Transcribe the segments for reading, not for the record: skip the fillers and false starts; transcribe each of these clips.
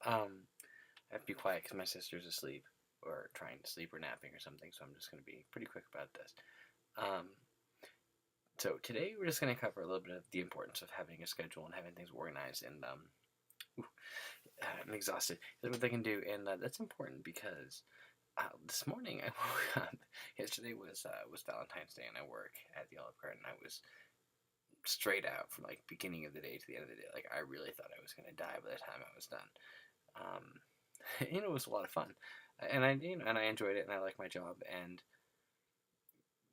I have to be quiet because my sister's asleep or trying to sleep or napping or something, so I'm just going to be pretty quick about this. Um, so today we're just going to cover a little bit of the importance of having a schedule and having things organized. And I'm exhausted. That's what they can do, and that's important because this morning I woke up. Yesterday was Valentine's Day, and I work at the Olive Garden. I was straight out from like beginning of the day to the end of the day. Like I really thought I was gonna die by the time I was done. Um, it was a lot of fun, and I enjoyed it, and I like my job.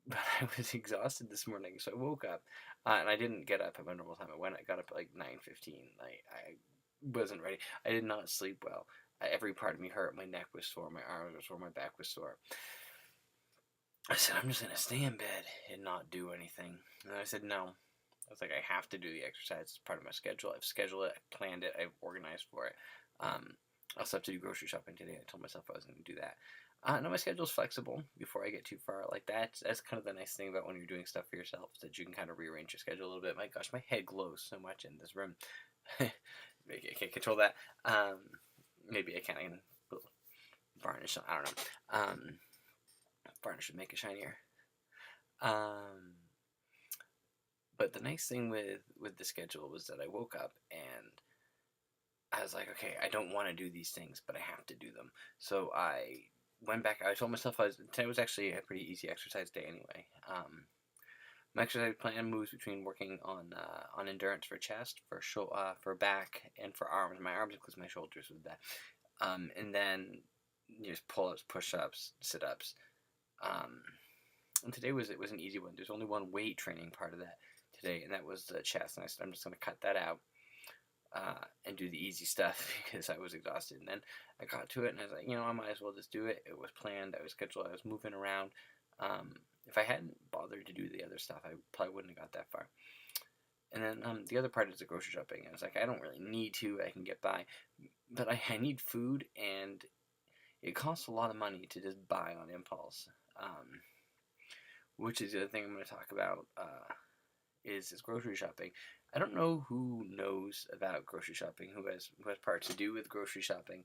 But I was exhausted this morning, so I woke up, and I didn't get up at my normal time. I got up at like 9:15. I wasn't ready. I did not sleep well. Every part of me hurt. My neck was sore. My arms were sore. My back was sore. I said, I'm just gonna stay in bed and not do anything. And I said, no. I was like, I have to do the exercise. It's part of my schedule. I've scheduled it. I've planned it. I've organized for it. I also have to do grocery shopping today. I told myself I was going to do that. No, my schedule's flexible before I get too far. Like that's kind of the nice thing about when you're doing stuff for yourself, is that you can kind of rearrange your schedule a little bit. My gosh, my head glows so much in this room. Maybe I can't control that. Maybe I can varnish. I don't know. Varnish would make it shinier. But the nice thing with the schedule was that I woke up and I was like, okay, I don't want to do these things, but I have to do them. So I went back. I told myself today was actually a pretty easy exercise day anyway. My exercise plan moves between working on endurance for chest, for back, and for arms. My arms includes my shoulders with that. And then just pull-ups, push-ups, sit-ups. And today was an easy one. There's only one weight training part of that today, and that was the chest. And I said I'm just going to cut that out and do the easy stuff because I was exhausted. And then I got to it, and I was like, I might as well just do it. It was planned. I was scheduled. I was moving around. If I hadn't bothered to do the other stuff, I probably wouldn't have got that far. And then the other part is the grocery shopping. I was like, I don't really need to. I can get by. But I need food, and it costs a lot of money to just buy on impulse. Which is the other thing I'm going to talk about is grocery shopping. I don't know who knows about grocery shopping, who has parts to do with grocery shopping,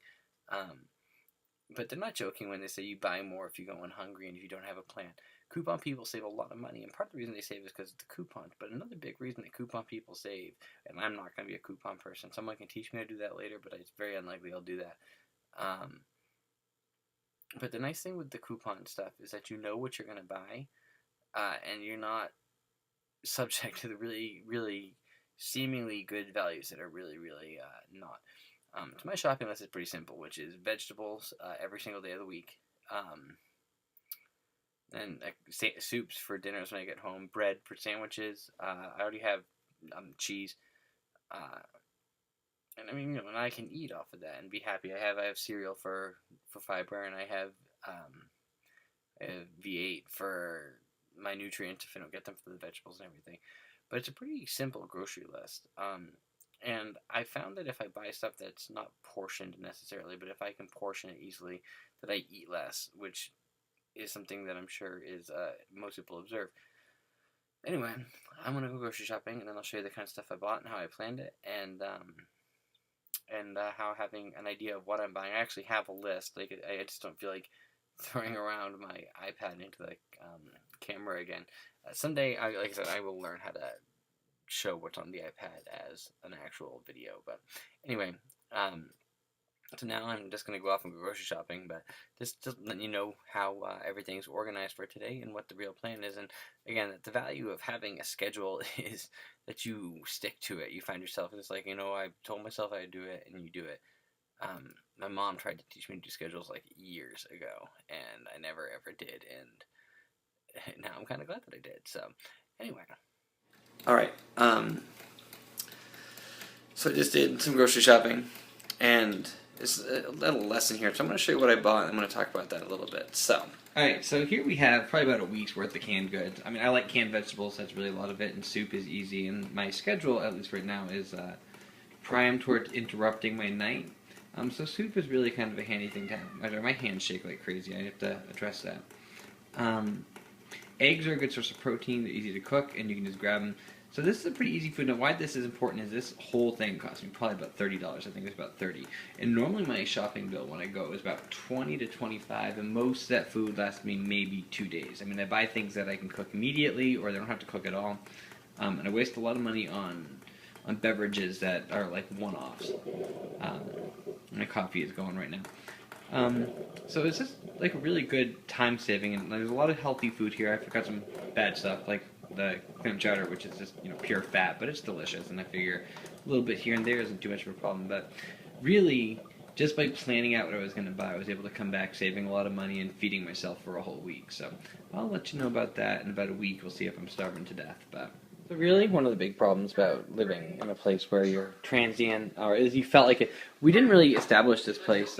but they're not joking when they say you buy more if you go in hungry and if you don't have a plan. Coupon people save a lot of money, and part of the reason they save is because of the coupons, but another big reason that coupon people save, and I'm not going to be a coupon person, someone can teach me how to do that later, but it's very unlikely I'll do that. But the nice thing with the coupon stuff is that you know what you're going to buy, and you're not subject to the really, really seemingly good values that are really, really not. So my shopping list is pretty simple, which is vegetables every single day of the week, and soups for dinners when I get home, bread for sandwiches. I already have cheese, and I mean, and I can eat off of that and be happy. I have cereal for fiber, and I have V8 for my nutrients if I don't get them for the vegetables and everything. But it's a pretty simple grocery list. And I found that if I buy stuff that's not portioned necessarily, but if I can portion it easily, that I eat less, which is something that I'm sure is most people observe. Anyway, I'm going to go grocery shopping, and then I'll show you the kind of stuff I bought and how I planned it, and how having an idea of what I'm buying. I actually have a list. Like I just don't feel like throwing around my iPad into the camera again. Someday, like I said, I will learn how to show what's on the iPad as an actual video. But anyway, so now I'm just going to go off and go grocery shopping, but just letting you know how everything's organized for today and what the real plan is. And again, the value of having a schedule is that you stick to it. You find yourself, it's like, I told myself I'd do it, and you do it. My mom tried to teach me to do schedules like years ago, and I never ever did, and now I'm kind of glad that I did. So anyway. Alright, so I just did some grocery shopping, and it's a little lesson here, so I'm going to show you what I bought, and I'm going to talk about that a little bit. So, alright, so here we have probably about a week's worth of canned goods. I mean, I like canned vegetables, that's really a lot of it, and soup is easy, and my schedule, at least right now, is primed towards interrupting my night. So soup is really kind of a handy thing to have. My hands shake like crazy, I have to address that. Eggs are a good source of protein, they're easy to cook, and you can just grab them. So this is a pretty easy food. Now, why this is important is this whole thing cost me probably about $30. I think it's about 30. And normally my shopping bill when I go is about 20 to 25, and most of that food lasts me maybe 2 days. I mean, I buy things that I can cook immediately, or they don't have to cook at all. And I waste a lot of money on beverages that are like one-offs. My coffee is going right now. So it's just like a really good time saving, and there's a lot of healthy food here. I forgot some bad stuff like the clam chowder, which is just pure fat, but it's delicious, and I figure a little bit here and there isn't too much of a problem. But really, just by planning out what I was going to buy, I was able to come back saving a lot of money and feeding myself for a whole week. So I'll let you know about that in about a week. We'll see if I'm starving to death. But so really, one of the big problems about living in a place where you're transient, or is you felt like it. We didn't really establish this place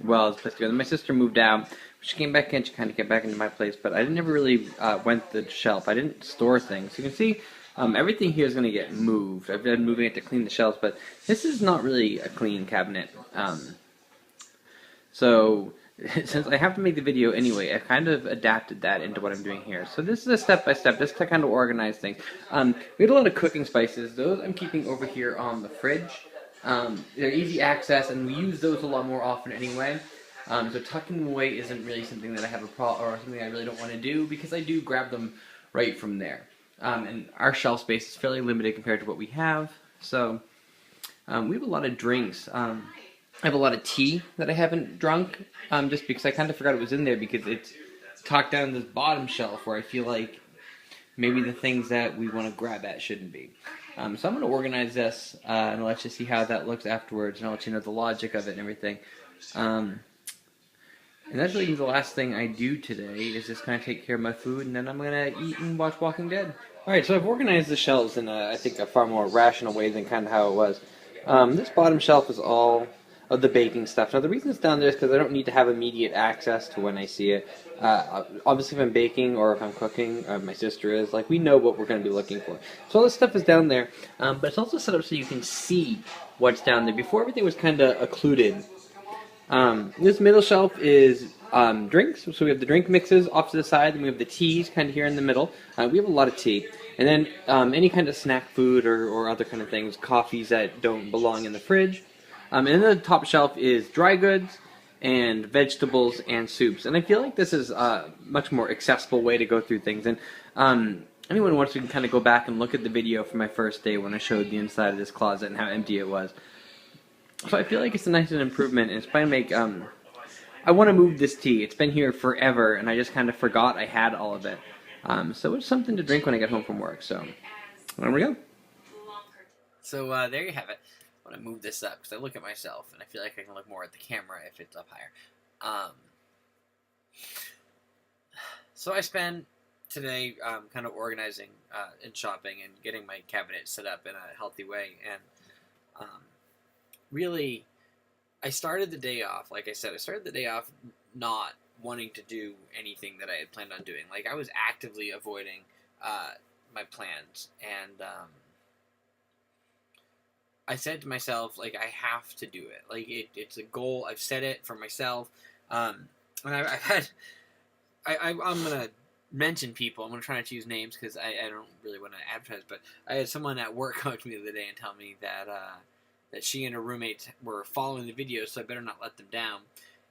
well as a place to go. My sister moved out. She came back in. She kind of get back into my place, but I never really went to the shelf. I didn't store things. You can see everything here is going to get moved. I've been moving it to clean the shelves, but this is not really a clean cabinet. So since I have to make the video anyway, I kind of adapted that into what I'm doing here. So this is a step-by-step, just to kind of organize things. We had a lot of cooking spices. Those I'm keeping over here on the fridge. They're easy access, and we use those a lot more often anyway. So tucking them away isn't really something that I have a problem, or something I really don't want to do, because I do grab them right from there. And our shelf space is fairly limited compared to what we have. So we have a lot of drinks. I have a lot of tea that I haven't drunk, just because I kind of forgot it was in there, because it's tucked down this bottom shelf where I feel like maybe the things that we want to grab at shouldn't be. So I'm going to organize this, and I'll let you see how that looks afterwards, and I'll let you know the logic of it and everything. And that's really the last thing I do today, is just kind of take care of my food, and then I'm going to eat and watch Walking Dead. Alright, so I've organized the shelves in, I think, a far more rational way than kind of how it was. This bottom shelf is all of the baking stuff. Now, the reason it's down there is because I don't need to have immediate access to when I see it. Obviously, if I'm baking or if I'm cooking, my sister is, like, we know what we're going to be looking for. So all this stuff is down there, but it's also set up so you can see what's down there. Before, everything was kind of occluded. This middle shelf is drinks, so we have the drink mixes off to the side, and we have the teas kind of here in the middle. We have a lot of tea. And then any kind of snack food or other kind of things, coffees that don't belong in the fridge. And then the top shelf is dry goods and vegetables and soups. And I feel like this is a much more accessible way to go through things. And anyone who wants to kind of go back and look at the video from my first day when I showed the inside of this closet and how empty it was. So I feel like it's a nice improvement, and it's going to make, I want to move this tea. It's been here forever, and I just kind of forgot I had all of it. So it's something to drink when I get home from work. So there we go. So there you have it. I want to move this up because I look at myself and I feel like I can look more at the camera if it's up higher. So I spent today kind of organizing and shopping and getting my cabinet set up in a healthy way. And really, I started the day off, like I said, not wanting to do anything that I had planned on doing. Like, I was actively avoiding my plans, and I said to myself, like, I have to do it. Like, it's a goal. I've set it for myself. And I've had, I'm going to mention people. I'm going to try not to use names because I don't really want to advertise, but I had someone at work come up to me the other day and tell me that that she and her roommates were following the videos, so I better not let them down.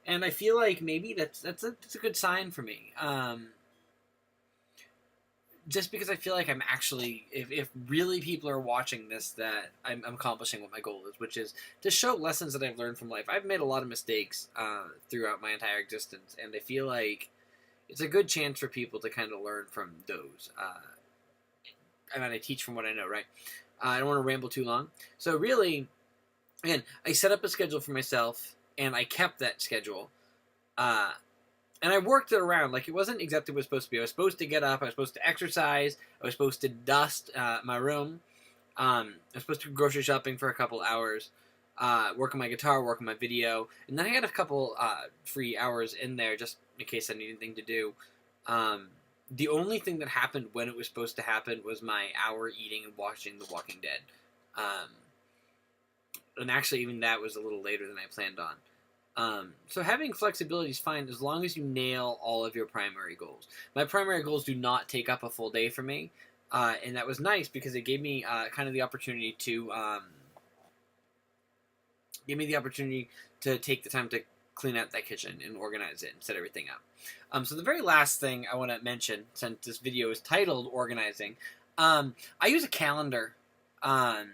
And I feel like maybe that's a good sign for me. Just because I feel like I'm actually, if really people are watching this, that I'm accomplishing what my goal is, which is to show lessons that I've learned from life. I've made a lot of mistakes throughout my entire existence, and I feel like it's a good chance for people to kind of learn from those. And I teach from what I know, right? I don't want to ramble too long. So really, again, I set up a schedule for myself, and I kept that schedule. And I worked it around. Like, it wasn't exactly what it was supposed to be. I was supposed to get up. I was supposed to exercise. I was supposed to dust my room. I was supposed to go grocery shopping for a couple hours. Work on my guitar, work on my video. And then I had a couple free hours in there just in case I needed anything to do. The only thing that happened when it was supposed to happen was my hour eating and watching The Walking Dead. And actually, even that was a little later than I planned on. So having flexibility is fine as long as you nail all of your primary goals. My primary goals do not take up a full day for me. And that was nice because it gave me kind of the opportunity to take the time to clean out that kitchen and organize it and set everything up. So the very last thing I want to mention, since this video is titled "Organizing," I use a calendar. Um,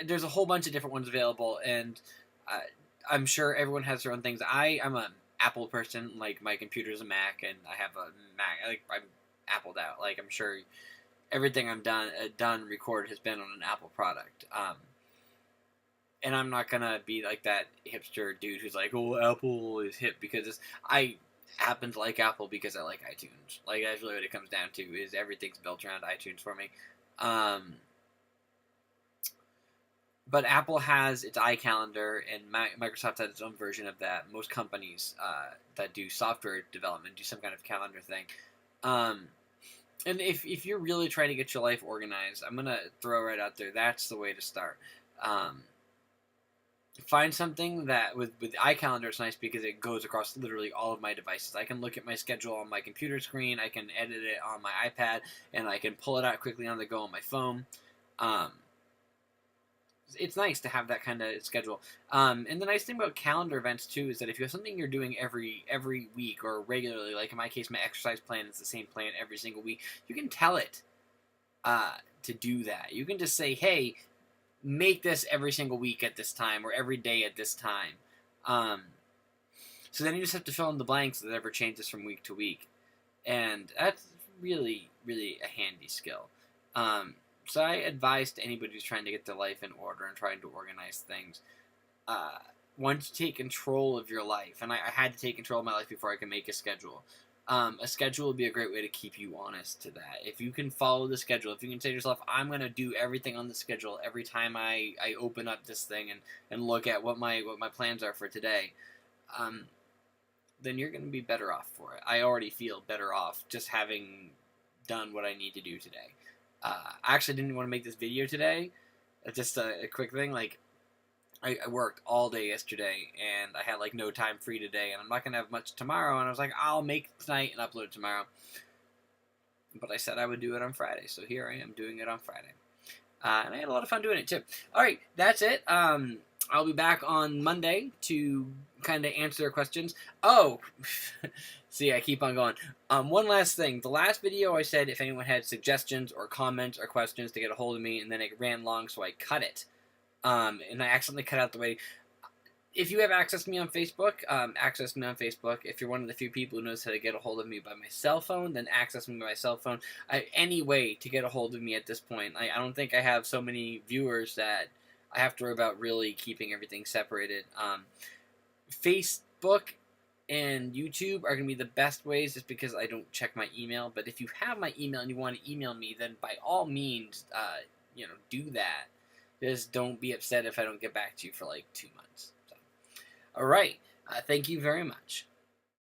there's a whole bunch of different ones available, and uh, I'm sure everyone has their own things. I'm a Apple person. Like, my computer's a Mac, and I have a Mac. Like, I'm Appled out. Like, I'm sure everything I'm done recorded has been on an Apple product. And I'm not gonna be like that hipster dude who's like, "Oh, Apple is hip," because I happen to like Apple because I like iTunes. Like, that's really what it comes down to. Is everything's built around iTunes for me. Um, but Apple has its iCalendar, and Microsoft has its own version of that. Most companies that do software development do some kind of calendar thing. Um, and if you're really trying to get your life organized, I'm gonna throw right out there, that's the way to start. Um, Find something that with iCalendar, it's nice because it goes across literally all of my devices. I can look at my schedule on my computer screen, I can edit it on my iPad, and I can pull it out quickly on the go on my phone. Um, it's nice to have that kind of schedule. And the nice thing about calendar events too is that if you have something you're doing every week or regularly, like in my case, my exercise plan is the same plan every single week, you can tell it to do that. You can just say, "Hey, make this every single week at this time or every day at this time." Um, so then you just have to fill in the blanks that ever changes from week to week, and that's really really a handy skill. So I advise to anybody who's trying to get their life in order and trying to organize things. Uh, Once you take control of your life, and I had to take control of my life before I could make a schedule. A schedule would be a great way to keep you honest to that. If you can follow the schedule, if you can say to yourself, "I'm going to do everything on the schedule every time I open up this thing and look at what my plans are for today," um, then you're going to be better off for it. I already feel better off just having done what I need to do today. I actually didn't want to make this video today. Just a quick thing, like, I worked all day yesterday, and I had like no time free today, and I'm not gonna have much tomorrow. And I was like, I'll make it tonight and upload it tomorrow. But I said I would do it on Friday, so here I am doing it on Friday, and I had a lot of fun doing it too. All right, that's it. I'll be back on Monday to kind of answer their questions. Oh, see, I keep on going. One last thing. The last video I said if anyone had suggestions or comments or questions to get a hold of me, and then it ran long, so I cut it. And I accidentally cut out the way. If you have access to me on Facebook, access me on Facebook. If you're one of the few people who knows how to get a hold of me by my cell phone, then access me by my cell phone. Any way to get a hold of me at this point. I don't think I have so many viewers that I have to worry about really keeping everything separated. Facebook and YouTube are going to be the best ways just because I don't check my email. But if you have my email and you want to email me, then by all means, do that. Just don't be upset if I don't get back to you for like 2 months. So, all right. Thank you very much.